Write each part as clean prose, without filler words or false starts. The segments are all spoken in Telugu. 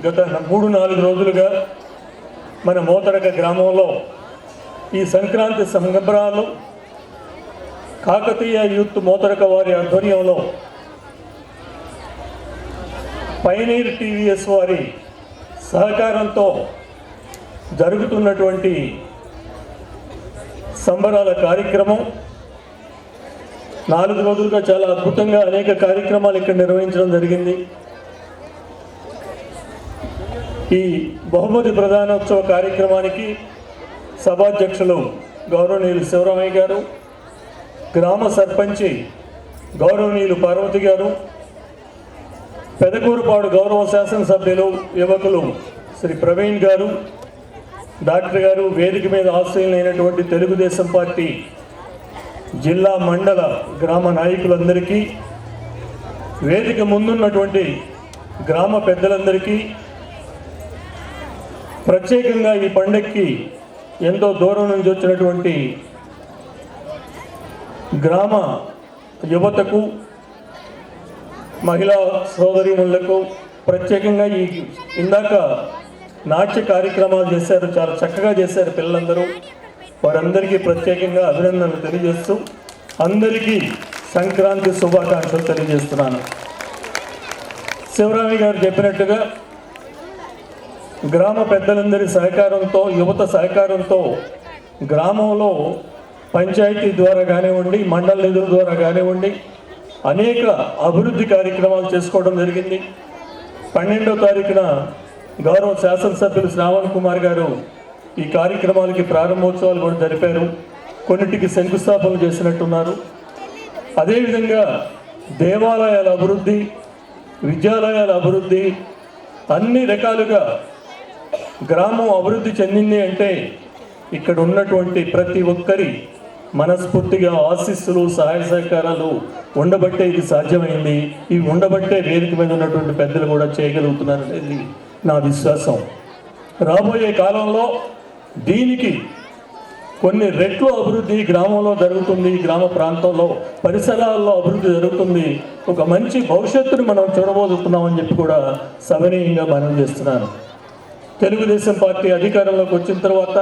గత 3-4 రోజులుగా మన మోతరక గ్రామంలో ఈ సంక్రాంతి సంబరాలు కాకతీయ యూత్ మోతరక వారి ఆధ్వర్యంలో పైనీర్ టీవీఎస్ వారి సహకారంతో జరుగుతున్నటువంటి సంబరాల కార్యక్రమం 4 రోజులుగా చాలా అద్భుతంగా అనేక కార్యక్రమాలు ఇక్కడ నిర్వహించడం జరిగింది. ఈ బహుమతి ప్రదానోత్సవ కార్యక్రమానికి సభాధ్యక్షులు గౌరవనీయులు శివరామయ్య గారు, గ్రామ సర్పంచి గౌరవనీయులు పార్వతి గారు, పెదకూరుపాడు గౌరవ శాసనసభ్యులు యువకులు శ్రీ ప్రవీణ్ గారు, డాక్టర్ గారు, వేదిక మీద ఆశ్రయులైనటువంటి తెలుగుదేశం పార్టీ జిల్లా మండల గ్రామ నాయకులందరికీ, వేదిక ముందున్నటువంటి గ్రామ పెద్దలందరికీ, ప్రత్యేకంగా ఈ పండక్కి ఎంతో దూరం నుంచి వచ్చినటువంటి గ్రామ యువతకు, మహిళా సోదరీమణులకు, ప్రత్యేకంగా ఈ ఇందాక నాట్య కార్యక్రమాలు చేశారు, చాలా చక్కగా చేశారు పిల్లలందరూ. వారందరికీ ప్రత్యేకంగా అభినందనలు తెలియజేస్తూ అందరికీ సంక్రాంతి శుభాకాంక్షలు తెలియజేస్తున్నాను. శివరామయ్య గారు చెప్పినట్టుగా గ్రామ పెద్దలందరి సహకారంతో, యువత సహకారంతో గ్రామంలో పంచాయతీ ద్వారా కానివ్వండి, మండల నిధుల ద్వారా కానివ్వండి అనేక అభివృద్ధి కార్యక్రమాలు చేసుకోవడం జరిగింది. 12వ తారీఖున గౌరవ శాసనసభ్యులు శ్రావణ్ కుమార్ గారు ఈ కార్యక్రమాలకి ప్రారంభోత్సవాలు కూడా జరిపారు. కొన్నిటికి శంకుస్థాపన చేసినట్టున్నారు. అదేవిధంగా దేవాలయాల అభివృద్ధి, విద్యాలయాల అభివృద్ధి, అన్ని రకాలుగా గ్రామం అభివృద్ధి చెందింది అంటే ఇక్కడ ఉన్నటువంటి ప్రతి ఒక్కరి మనస్ఫూర్తిగా ఆశీస్సులు, సహాయ సహకారాలు ఉండబట్టే ఇది సాధ్యమైంది. ఇవి ఉండబట్టే వేదిక మీద ఉన్నటువంటి పెద్దలు కూడా చేయగలుగుతున్నారనేది నా విశ్వాసం. రాబోయే కాలంలో దీనికి కొన్ని రెట్లు అభివృద్ధి గ్రామంలో జరుగుతుంది, గ్రామ ప్రాంతంలో పరిసరాల్లో అభివృద్ధి జరుగుతుంది. ఒక మంచి భవిష్యత్తుని మనం చూడబోతున్నామని చెప్పి కూడా సవినయంగా మనం చేస్తున్నాను. తెలుగుదేశం పార్టీ అధికారంలోకి వచ్చిన తర్వాత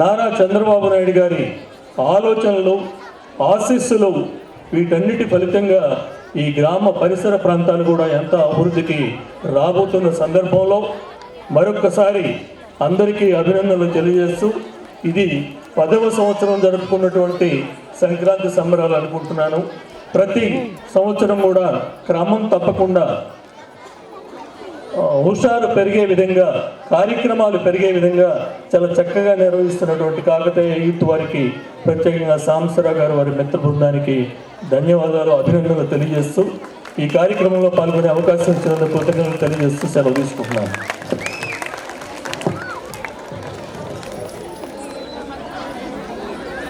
నారా చంద్రబాబు నాయుడు గారి ఆలోచనలు, ఆశీస్సులు, వీటన్నిటి ఫలితంగా ఈ గ్రామ పరిసర ప్రాంతాలు కూడా ఎంత అభివృద్ధికి రాబోతున్న సందర్భంలో మరొక్కసారి అందరికీ అభినందనలు తెలియజేస్తూ ఇది 10వ సంవత్సరం జరుపుకున్నటువంటి సంక్రాంతి సంబరాలు అనుకుంటున్నాను. ప్రతి సంవత్సరం కూడా క్రమం తప్పకుండా హుషారు పెరిగే విధంగా, కార్యక్రమాలు పెరిగే విధంగా చాలా చక్కగా నిర్వహిస్తున్నటువంటి కాకతీయ యూత్ వారికి, ప్రత్యేకంగా సాంబశివరావు గారు వారి మిత్ర బృందానికి ధన్యవాదాలు, అభినందనలు తెలియజేస్తూ ఈ కార్యక్రమంలో పాల్గొనే అవకాశం ఇచ్చినందుకు కృతజ్ఞతలు తెలియజేస్తూ సెలవు తీసుకుంటున్నాను.